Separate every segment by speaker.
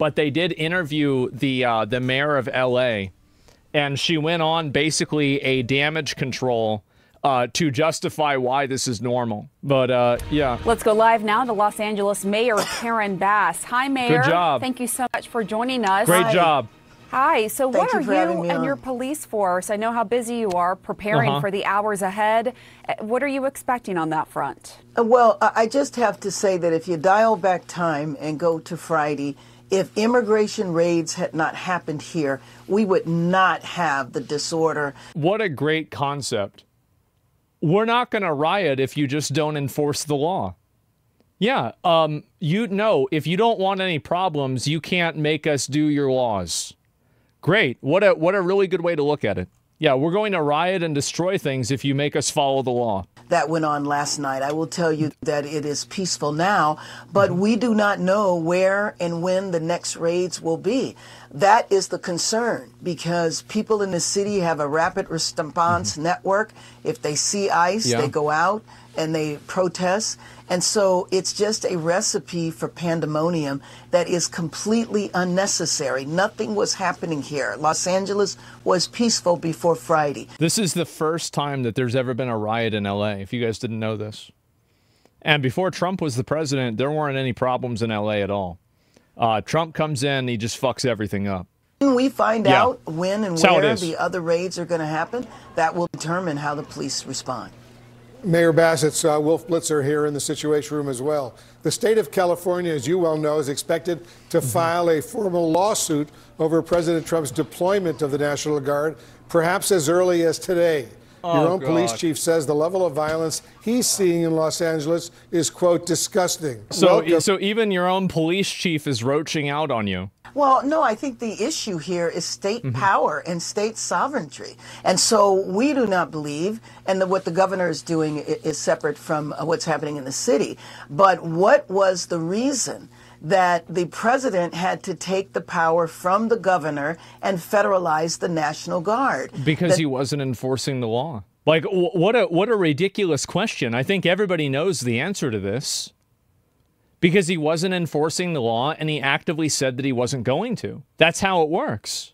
Speaker 1: but they did interview the mayor of LA, and she went on basically a damage control to justify why this is normal. But yeah.
Speaker 2: Let's go live now to Los Angeles Mayor Karen Bass. Hi, Mayor.
Speaker 1: Good job.
Speaker 2: Thank you so much for joining us.
Speaker 1: Great job.
Speaker 2: Hi. So what are you and
Speaker 3: on.
Speaker 2: your police force? I know how busy you are preparing for the hours ahead. What are you expecting on that front?
Speaker 3: Well, I just have to say that if you dial back time and go to Friday, if immigration raids had not happened here, we would not have the disorder.
Speaker 1: What a great concept. We're not going to riot if you just don't enforce the law. Yeah, you know, if you don't want any problems, you can't make us do your laws. Great. What a really good way to look at it. Yeah, we're going to riot and destroy things if you make us follow the law.
Speaker 3: That went on last night. I will tell you that it is peaceful now, but we do not know where and when the next raids will be. That is the concern, because people in the city have a rapid response network. If they see ICE, they go out and they protest. And so it's just a recipe for pandemonium that is completely unnecessary. Nothing was happening here. Los Angeles was peaceful before Friday.
Speaker 1: This is the first time that there's ever been a riot in LA, if you guys didn't know this. And before Trump was the president, there weren't any problems in LA at all. Trump comes in, he just fucks everything up.
Speaker 3: When we find out when and
Speaker 1: That's
Speaker 3: where the other raids are going to happen, that will determine how the police respond.
Speaker 4: Mayor Bass, it's Wolf Blitzer here in the Situation Room as well. The state of California, as you well know, is expected to file a formal lawsuit over President Trump's deployment of the National Guard, perhaps as early as today. Your own police chief says the level of violence he's seeing in Los Angeles is, quote, disgusting.
Speaker 1: So even your own police chief is roaching out on you.
Speaker 3: Well, no, I think the issue here is state power and state sovereignty. And so we do not believe, and what the governor is doing is separate from what's happening in the city. But what was the reason that the president had to take the power from the governor and federalize the National Guard?
Speaker 1: Because he wasn't enforcing the law. Like, what a ridiculous question. I think everybody knows the answer to this. Because he wasn't enforcing the law, and he actively said that he wasn't going to. That's how it works.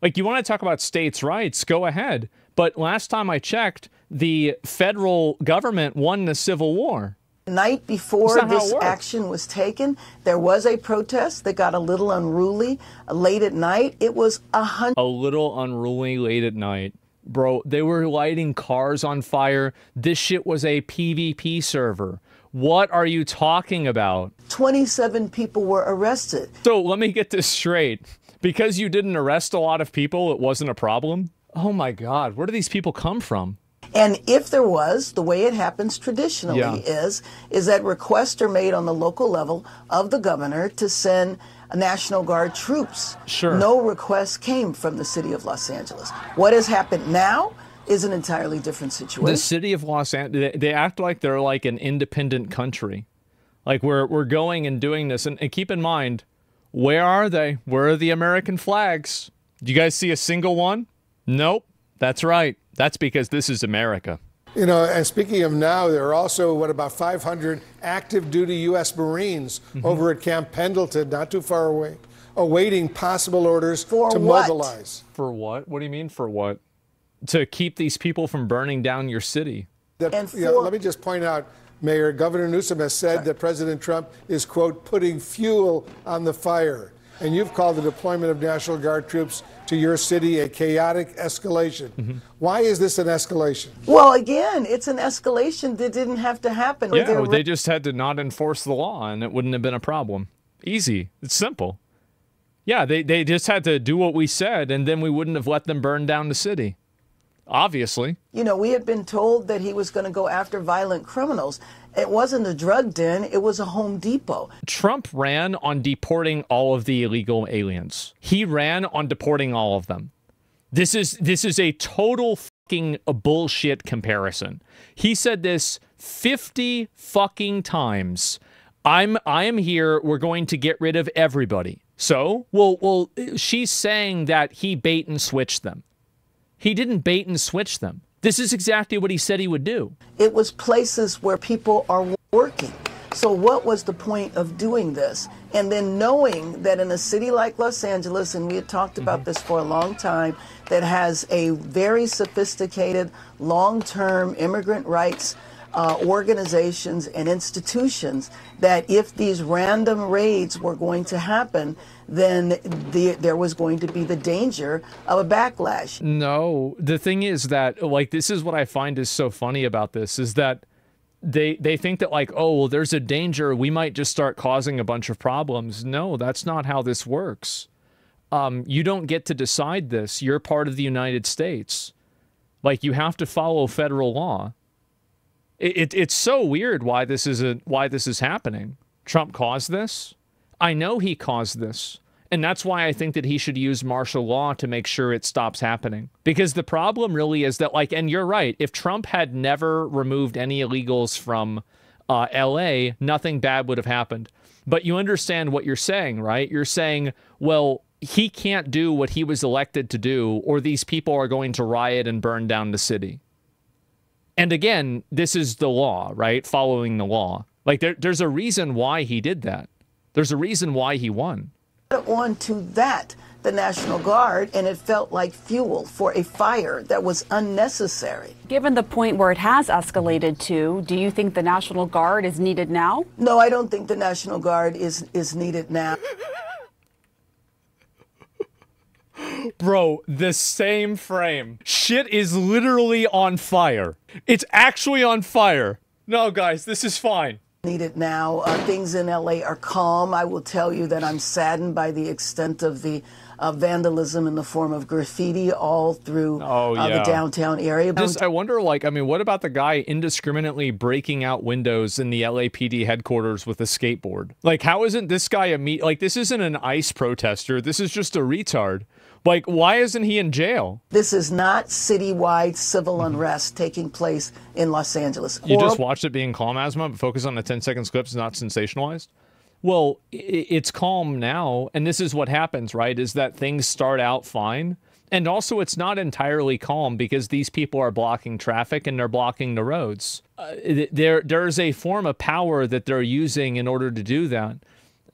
Speaker 1: Like, you want to talk about states' rights, go ahead. But last time I checked, the federal government won the Civil War.
Speaker 3: The night before this action was taken, there was a protest that got a little unruly late at night. It was a
Speaker 1: little unruly late at night. Bro, they were lighting cars on fire. This shit was a PvP server. What are you talking about?
Speaker 3: 27 people were arrested.
Speaker 1: So let me get this straight. Because you didn't arrest a lot of people, it wasn't a problem? Oh my God, where do these people come from?
Speaker 3: And if there was, the way it happens traditionally is that requests are made on the local level of the governor to send National Guard troops.
Speaker 1: Sure.
Speaker 3: No request came from the city of Los Angeles. What has happened now is an entirely different situation.
Speaker 1: The city of Los Angeles, they act like they're like an independent country. Like we're going and doing this. And keep in mind, where are they? Where are the American flags? Do you guys see a single one? Nope. That's right. That's because this is America.
Speaker 4: You know, and speaking of now, there are also, about 500 active duty U.S. Marines over at Camp Pendleton, not too far away, awaiting possible orders to mobilize.
Speaker 1: For what? What do you mean for what? To keep these people from burning down your city.
Speaker 4: Let me just point out, Mayor, Governor Newsom has said that President Trump is, quote, putting fuel on the fire. And you've called the deployment of National Guard troops to your city a chaotic escalation. Why is this an escalation?
Speaker 3: Well, again, it's an escalation that didn't have to happen.
Speaker 1: Yeah, they just had to not enforce the law, and it wouldn't have been a problem. Easy. It's simple. Yeah, they just had to do what we said, and then we wouldn't have let them burn down the city. Obviously.
Speaker 3: You know, we had been told that he was going to go after violent criminals. It wasn't a drug den, it was a Home Depot.
Speaker 1: Trump ran on deporting all of the illegal aliens. He ran on deporting all of them. This is a total fucking bullshit comparison. He said this 50 fucking times. I am here, we're going to get rid of everybody. So, well, she's saying that he bait and switched them. He didn't bait and switch them. This is exactly what he said he would do.
Speaker 3: It was places where people are working. So what was the point of doing this? And then knowing that in a city like Los Angeles, and we had talked about this for a long time, that has a very sophisticated long-term immigrant rights organizations and institutions, that if these random raids were going to happen, then there was going to be the danger of a backlash.
Speaker 1: No, the thing is that, like, this is what I find is so funny about this, is that they think that, like, oh, well, there's a danger, we might just start causing a bunch of problems. No, that's not how this works. You don't get to decide this. You're part of the United States. Like, you have to follow federal law. It's so weird why this is happening. Trump caused this. I know he caused this. And that's why I think that he should use martial law to make sure it stops happening. Because the problem really is that, like, and you're right, if Trump had never removed any illegals from LA, nothing bad would have happened. But you understand what you're saying, right? You're saying, well, he can't do what he was elected to do, or these people are going to riot and burn down the city. And again, this is the law, right? Following the law. Like, there's a reason why he did that. There's a reason why he won.
Speaker 3: On to that, the National Guard, and it felt like fuel for a fire that was unnecessary.
Speaker 2: Given the point where it has escalated to, do you think the National Guard is needed now?
Speaker 3: No, I don't think the National Guard is needed now.
Speaker 1: Bro, the same frame. Shit is literally on fire. It's actually on fire. No, guys, this is fine.
Speaker 3: Needed now. Things in LA are calm. I will tell you that I'm saddened by the extent of the vandalism in the form of graffiti all through the downtown area.
Speaker 1: I wonder, like, I mean, what about the guy indiscriminately breaking out windows in the LAPD headquarters with a skateboard? Like, how isn't this guy like, this isn't an ICE protester. This is just a retard. Like, why isn't he in jail?
Speaker 3: This is not citywide civil unrest taking place in Los Angeles.
Speaker 1: You just watched it being calm, Asma, but focus on the 10 seconds clips, not sensationalized? Well, it's calm now, and this is what happens, right, is that things start out fine. And also, it's not entirely calm because these people are blocking traffic and they're blocking the roads. There's a form of power that they're using in order to do that.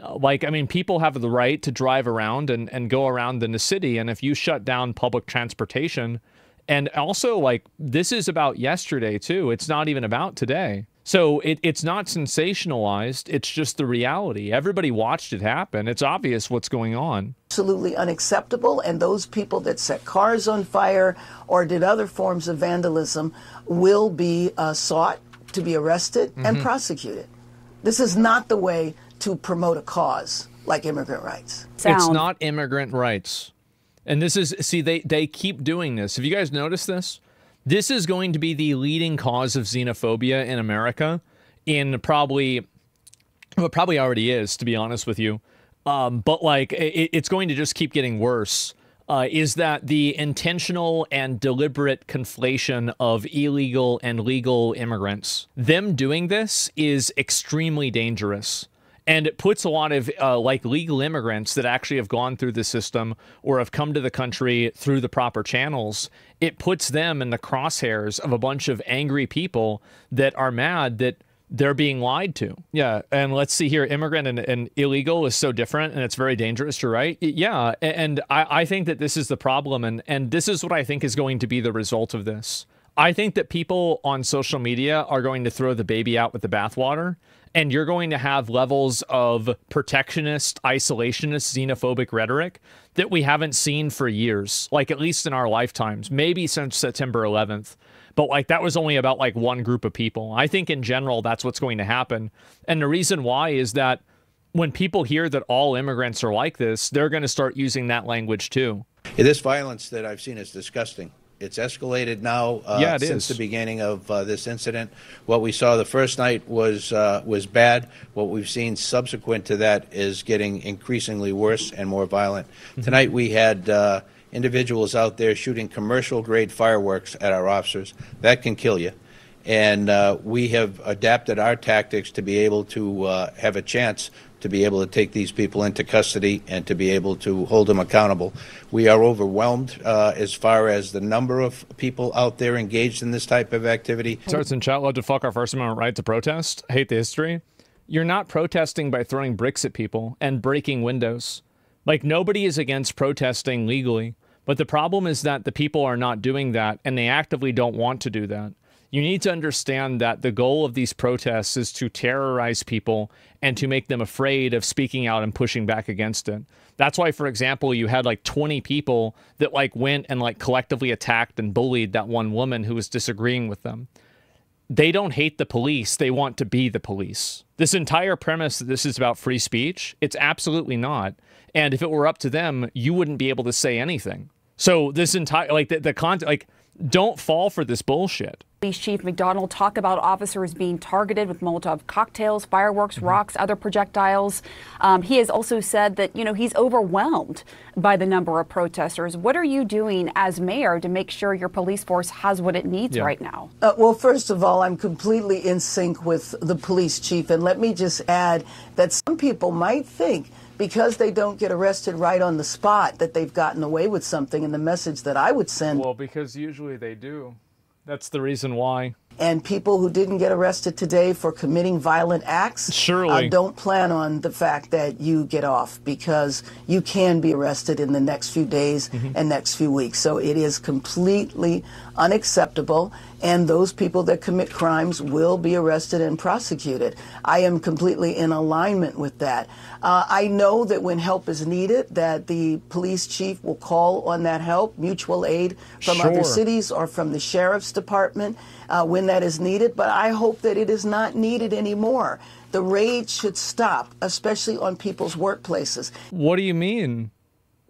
Speaker 1: Like, I mean, people have the right to drive around and go around in the city. And if you shut down public transportation, and also, like, this is about yesterday, too. It's not even about today. So it's not sensationalized. It's just the reality. Everybody watched it happen. It's obvious what's going on.
Speaker 3: Absolutely unacceptable. And those people that set cars on fire or did other forms of vandalism will be sought to be arrested and prosecuted. This is not the way to promote a cause like immigrant rights.
Speaker 1: It's not immigrant rights. And this is, see, they keep doing this. Have you guys noticed this? This is going to be the leading cause of xenophobia in America in probably already is, to be honest with you. But, like, it's going to just keep getting worse. Is that the intentional and deliberate conflation of illegal and legal immigrants. Them doing this is extremely dangerous. And it puts a lot of, like, legal immigrants that actually have gone through the system or have come to the country through the proper channels. It puts them in the crosshairs of a bunch of angry people that are mad that they're being lied to. Yeah, and let's see here, immigrant and illegal is so different, and it's very dangerous, you're right. Yeah, and I think that this is the problem, and this is what I think is going to be the result of this. I think that people on social media are going to throw the baby out with the bathwater, and you're going to have levels of protectionist, isolationist, xenophobic rhetoric that we haven't seen for years, like at least in our lifetimes, maybe since September 11th. But, like, that was only about, like, one group of people. I think in general that's what's going to happen. And the reason why is that when people hear that all immigrants are like this, they're going to start using that language too.
Speaker 5: This violence that I've seen is disgusting. It's escalated now since the beginning of this incident. What we saw the first night was bad. What we've seen subsequent to that is getting increasingly worse and more violent. Tonight we had individuals out there shooting commercial-grade fireworks at our officers. That can kill you. And we have adapted our tactics to be able to have a chance to be able to take these people into custody and to be able to hold them accountable. We are overwhelmed as far as the number of people out there engaged in this type of activity.
Speaker 1: Starts in chat, love to fuck our First Amendment right to protest, hate the history. You're not protesting by throwing bricks at people and breaking windows. Like, nobody is against protesting legally, but the problem is that the people are not doing that, and they actively don't want to do that. You need to understand that the goal of these protests is to terrorize people and to make them afraid of speaking out and pushing back against it. That's why, for example, you had like 20 people that like went and like collectively attacked and bullied that one woman who was disagreeing with them. They don't hate the police. They want to be the police. This entire premise that this is about free speech, it's absolutely not. And if it were up to them, you wouldn't be able to say anything. So this entire, like the content, like, don't fall for this bullshit.
Speaker 2: Police Chief McDonald talked about officers being targeted with Molotov cocktails, fireworks, rocks, other projectiles. He has also said that, you know, he's overwhelmed by the number of protesters. What are you doing as mayor to make sure your police force has what it needs right now?
Speaker 3: Well, first of all, I'm completely in sync with the police chief. And let me just add that some people might think because they don't get arrested right on the spot that they've gotten away with something. And the message that I would send...
Speaker 1: Well, because usually they do. That's the reason why.
Speaker 3: And people who didn't get arrested today for committing violent acts don't plan on the fact that you get off, because you can be arrested in the next few days and next few weeks. So it is completely unacceptable, and those people that commit crimes will be arrested and prosecuted. I am completely in alignment with that. I know that when help is needed, that the police chief will call on that help, mutual aid from other cities or from the sheriff's department when that is needed. But I hope that it is not needed anymore. The rage should stop, especially on people's workplaces.
Speaker 1: What do you mean?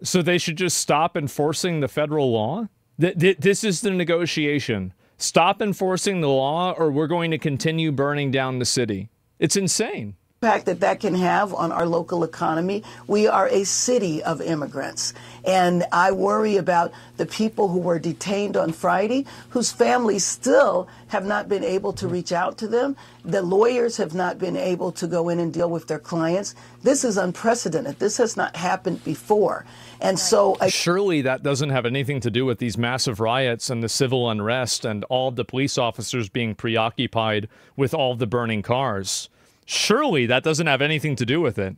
Speaker 1: So they should just stop enforcing the federal law? This is the negotiation. Stop enforcing the law, or we're going to continue burning down the city. It's insane.
Speaker 3: Impact that can have on our local economy. We are a city of immigrants, and I worry about the people who were detained on Friday, whose families still have not been able to reach out to them. The lawyers have not been able to go in and deal with their clients. This is unprecedented. This has not happened before. And so
Speaker 1: surely that doesn't have anything to do with these massive riots and the civil unrest and all of the police officers being preoccupied with all of the burning cars. Surely that doesn't have anything to do with it.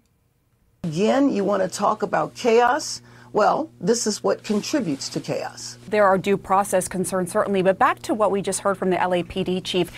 Speaker 3: Again, you want to talk about chaos? Well, this is what contributes to chaos.
Speaker 2: There are due process concerns, certainly. But back to what we just heard from the LAPD chief,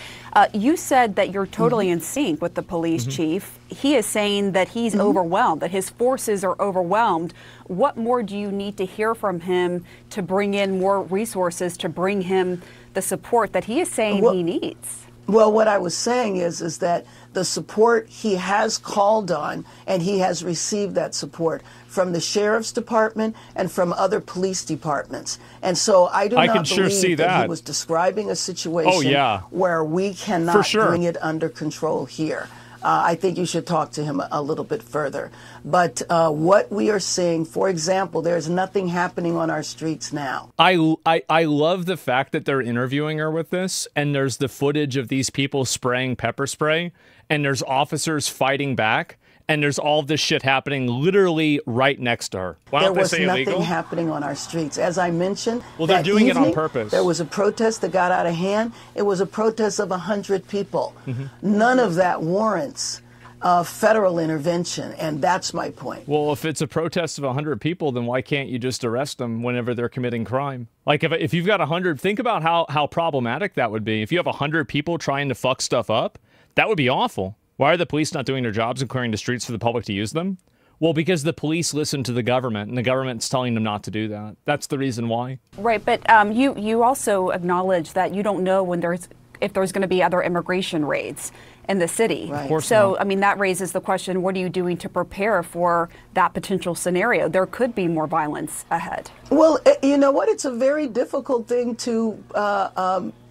Speaker 2: you said that you're totally in sync with the police chief. He is saying that he's overwhelmed, that his forces are overwhelmed. What more do you need to hear from him to bring in more resources, to bring him the support that he is saying he needs?
Speaker 3: Well, what I was saying is that the support he has called on, and he has received that support from the sheriff's department and from other police departments. And so I do not believe that he was describing a situation where we cannot bring it under control here. I think you should talk to him a little bit further. But what we are seeing, for example, there's nothing happening on our streets now.
Speaker 1: I love the fact that they're interviewing her with this, and there's the footage of these people spraying pepper spray, and there's officers fighting back, and there's all this shit happening literally right next to her. Why don't they say illegal?
Speaker 3: There was nothing happening on our streets. As I mentioned,
Speaker 1: well, they're doing it on purpose.
Speaker 3: There was a protest that got out of hand. It was a protest of 100 people. None of that warrants federal intervention, and that's my point.
Speaker 1: Well, if it's a protest of 100 people, then why can't you just arrest them whenever they're committing crime? Like, if you've got 100, think about how problematic that would be. If you have 100 people trying to fuck stuff up, that would be awful. Why are the police not doing their jobs and clearing the streets for the public to use them? Well, because the police listen to the government, and the government's telling them not to do that. That's the reason why.
Speaker 2: Right, but you also acknowledge that you don't know if there's going to be other immigration raids in the city.
Speaker 3: Right.
Speaker 1: Of course
Speaker 2: so,
Speaker 1: not.
Speaker 2: I mean, that raises the question, what are you doing to prepare for that potential scenario? There could be more violence ahead.
Speaker 3: Well, you know what? It's a very difficult thing to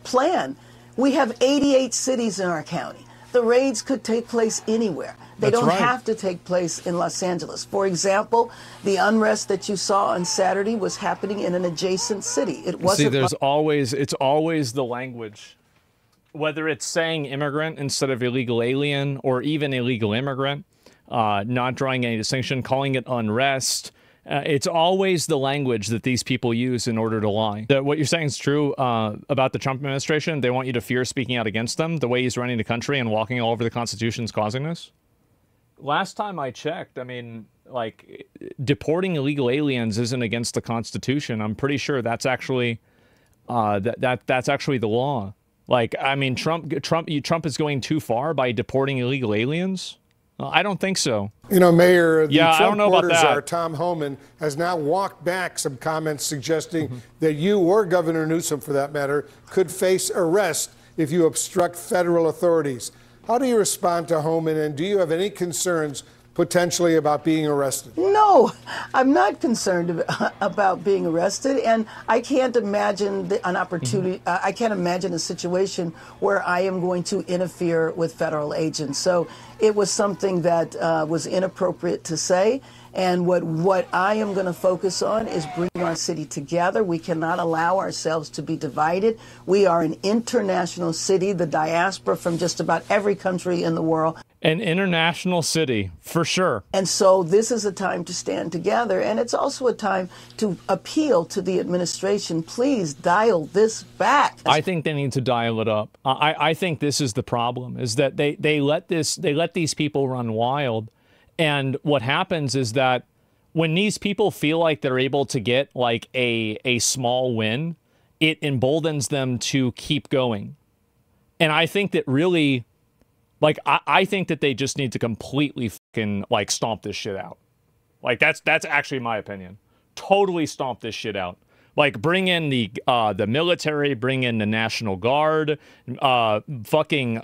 Speaker 3: plan. We have 88 cities in our county. The raids could take place anywhere. They don't have to take place in Los Angeles. For example, the unrest that you saw on Saturday was happening in an adjacent city. It wasn't.
Speaker 1: See, it's always the language. Whether it's saying immigrant instead of illegal alien, or even illegal immigrant, not drawing any distinction, calling it unrest. It's always the language that these people use in order to lie. What you're saying is true about the Trump administration. They want you to fear speaking out against them. The way he's running the country and walking all over the Constitution is causing this. last time I checked, I mean, like, deporting illegal aliens isn't against the Constitution. I'm pretty sure that's actually that's actually the law. Like, I mean, Trump is going too far by deporting illegal aliens. I don't think so.
Speaker 4: You know, Mayor, the
Speaker 1: I
Speaker 4: Trump
Speaker 1: don't know about
Speaker 4: border
Speaker 1: that.
Speaker 4: czar, Tom Homan, has now walked back some comments suggesting that you or Governor Newsom, for that matter, could face arrest if you obstruct federal authorities. How do you respond to Homan, and do you have any concerns potentially about being arrested?
Speaker 3: No, I'm not concerned about being arrested, and I can't imagine an opportunity. I can't imagine a situation where I am going to interfere with federal agents. So it was something that was inappropriate to say. And what I am going to focus on is bringing our city together. We cannot allow ourselves to be divided. We are an international city, the diaspora from just about every country in the world.
Speaker 1: An international city, for sure.
Speaker 3: And so this is a time to stand together. And it's also a time to appeal to the administration. Please dial this back.
Speaker 1: I think they need to dial it up. I think this is the problem, is that they let these people run wild. And what happens is that when these people feel like they're able to get like a small win, it emboldens them to keep going. And I think that really, like, I think that they just need to completely fucking like stomp this shit out. Like, that's actually my opinion. Totally stomp this shit out. Like, bring in the military, bring in the National Guard, fucking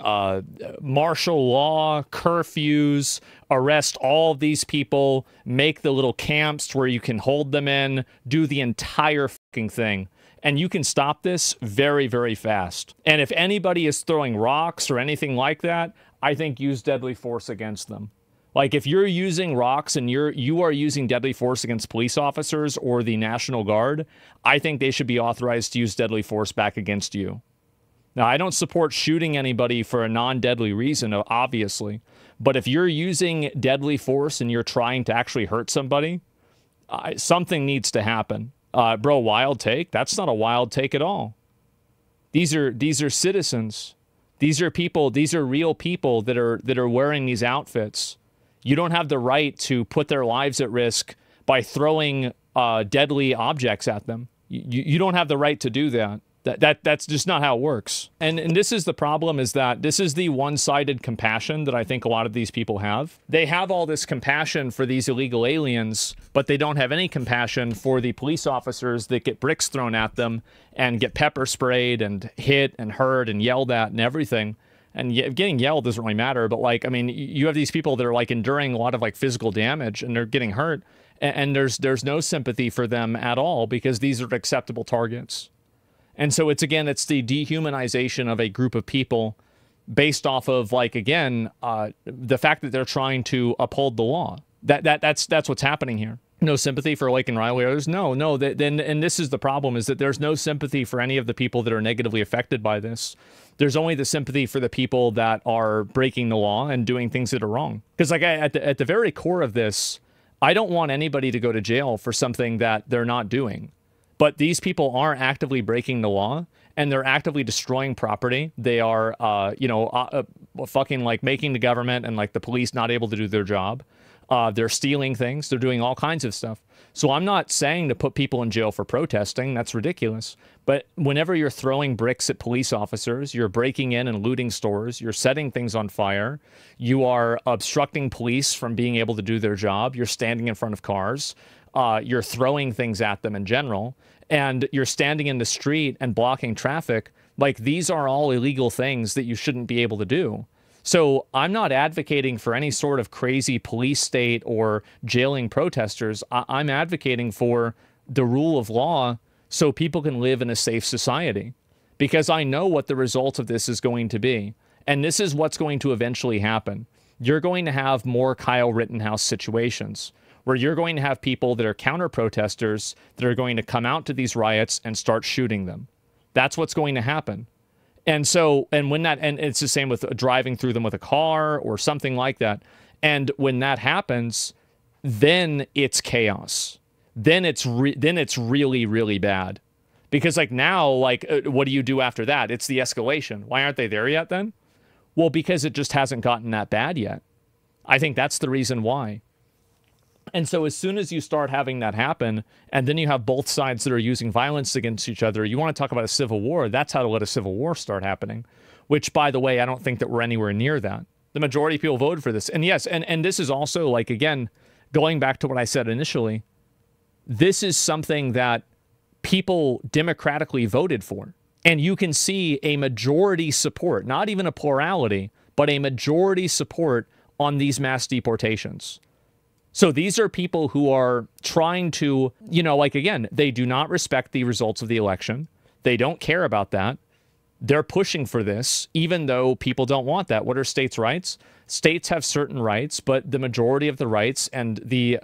Speaker 1: martial law, curfews, arrest all of these people, make the little camps where you can hold them in, do the entire fucking thing. And you can stop this very, very fast. And if anybody is throwing rocks or anything like that, I think use deadly force against them. Like, if you're using rocks and you are using deadly force against police officers or the National Guard, I think they should be authorized to use deadly force back against you. Now, I don't support shooting anybody for a non-deadly reason, obviously. But if you're using deadly force and you're trying to actually hurt somebody, something needs to happen. Bro, wild take? That's not a wild take at all. These are citizens. These are people. These are real people that are wearing these outfits. You don't have the right to put their lives at risk by throwing deadly objects at them. You don't have the right to do that. That's just not how it works. And this is the problem, is that this is the one-sided compassion that I think a lot of these people have. They have all this compassion for these illegal aliens, but they don't have any compassion for the police officers that get bricks thrown at them and get pepper sprayed and hit and hurt and yelled at and everything. And getting yelled doesn't really matter, but, like, I mean, you have these people that are, like, enduring a lot of, like, physical damage, and they're getting hurt, and there's no sympathy for them at all, because these are acceptable targets. And so it's the dehumanization of a group of people based off of, like, again, the fact that they're trying to uphold the law. That's what's happening here. No sympathy for Lake and Riley others? No. And this is the problem, is that there's no sympathy for any of the people that are negatively affected by this. There's only the sympathy for the people that are breaking the law and doing things that are wrong. Because, like, at the very core of this, I don't want anybody to go to jail for something that they're not doing. But these people are actively breaking the law, and they're actively destroying property. They are, fucking, like, making the government and, like, the police not able to do their job. They're stealing things. They're doing all kinds of stuff. So I'm not saying to put people in jail for protesting. That's ridiculous. But whenever you're throwing bricks at police officers, you're breaking in and looting stores, you're setting things on fire, you are obstructing police from being able to do their job, you're standing in front of cars, you're throwing things at them in general, and you're standing in the street and blocking traffic, like, these are all illegal things that you shouldn't be able to do. So I'm not advocating for any sort of crazy police state or jailing protesters. I'm advocating for the rule of law so people can live in a safe society, because I know what the result of this is going to be. And this is what's going to eventually happen. You're going to have more Kyle Rittenhouse situations where you're going to have people that are counter-protesters that are going to come out to these riots and start shooting them. That's what's going to happen. And so, and it's the same with driving through them with a car or something like that. And when that happens, then it's chaos. Then it's really, really bad. Because, like, now, like, what do you do after that? It's the escalation. Why aren't they there yet then? Well, because it just hasn't gotten that bad yet. I think that's the reason why. And so as soon as you start having that happen, and then you have both sides that are using violence against each other, you want to talk about a civil war, that's how to let a civil war start happening. Which, by the way, I don't think that we're anywhere near that. The majority of people voted for this. And yes, and this is also, like, again, going back to what I said initially, this is something that people democratically voted for. And you can see a majority support, not even a plurality, but a majority support on these mass deportations. So these are people who are trying to, you know, like, again, they do not respect the results of the election. They don't care about that. They're pushing for this, even though people don't want that. What are states' rights? States have certain rights, but the majority of the rights and the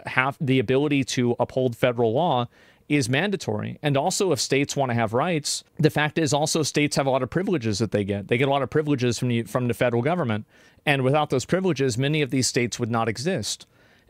Speaker 1: ability to uphold federal law is mandatory. And also, if states want to have rights, the fact is also states have a lot of privileges that they get. They get a lot of privileges from the federal government. And without those privileges, many of these states would not exist.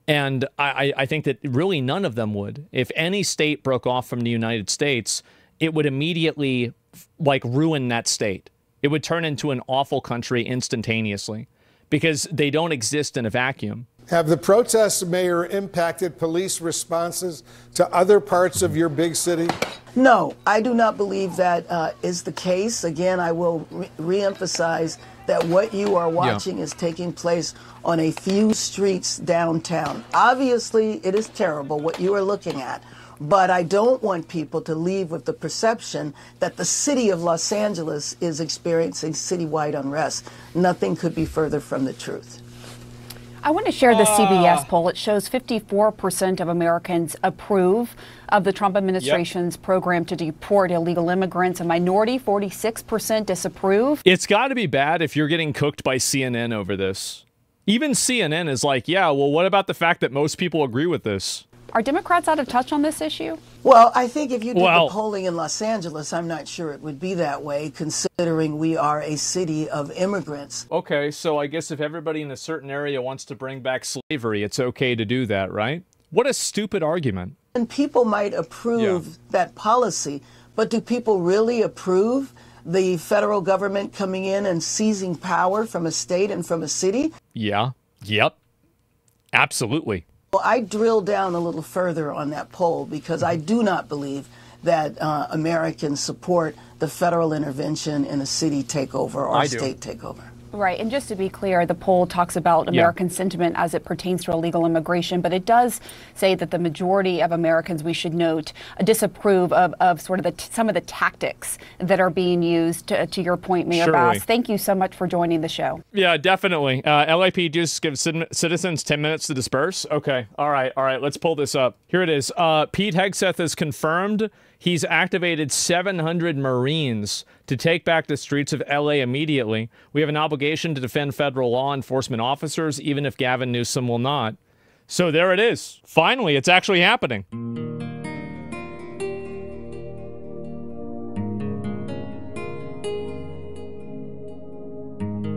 Speaker 1: And I think that really none of them would. If any state broke off from the United States, it would immediately, like, ruin that state. It would turn into an awful country instantaneously because they don't exist in a vacuum.
Speaker 4: Have the protests, Mayor, impacted police responses to other parts of your big city?
Speaker 3: No, I do not believe that is the case. Again, I will re-emphasize that what you are watching is taking place on a few streets downtown. Obviously, it is terrible what you are looking at, but I don't want people to leave with the perception that the city of Los Angeles is experiencing citywide unrest. Nothing could be further from the truth.
Speaker 2: I want to share the CBS poll. It shows 54% of Americans approve of the Trump administration's program to deport illegal immigrants. A minority, 46%, disapprove.
Speaker 1: It's got to be bad if you're getting cooked by CNN over this. Even CNN is like, yeah, well, what about the fact that most people agree with this?
Speaker 2: Are Democrats out of touch on this issue?
Speaker 3: Well, I think if you did the polling in Los Angeles, I'm not sure it would be that way, considering we are a city of immigrants.
Speaker 1: Okay, so I guess if everybody in a certain area wants to bring back slavery, it's okay to do that, right? What a stupid argument.
Speaker 3: And people might approve that policy, but do people really approve the federal government coming in and seizing power from a state and from a city?
Speaker 1: Yeah. Yep. Absolutely.
Speaker 3: Well, I drilled down a little further on that poll because I do not believe that Americans support the federal intervention in a city takeover or a state takeover.
Speaker 2: Right. And just to be clear, the poll talks about American sentiment as it pertains to illegal immigration, but it does say that the majority of Americans, we should note, disapprove of sort of some of the tactics that are being used, to your point, Mayor Bass. Thank you so much for joining the show. Yeah, definitely. LAP just gives citizens 10 minutes to disperse. Okay. All right. Let's pull this up. Here it is. Pete Hegseth has confirmed he's activated 700 Marines to take back the streets of LA immediately. We have an obligation to defend federal law enforcement officers, even if Gavin Newsom will not. So there it is. Finally, it's actually happening.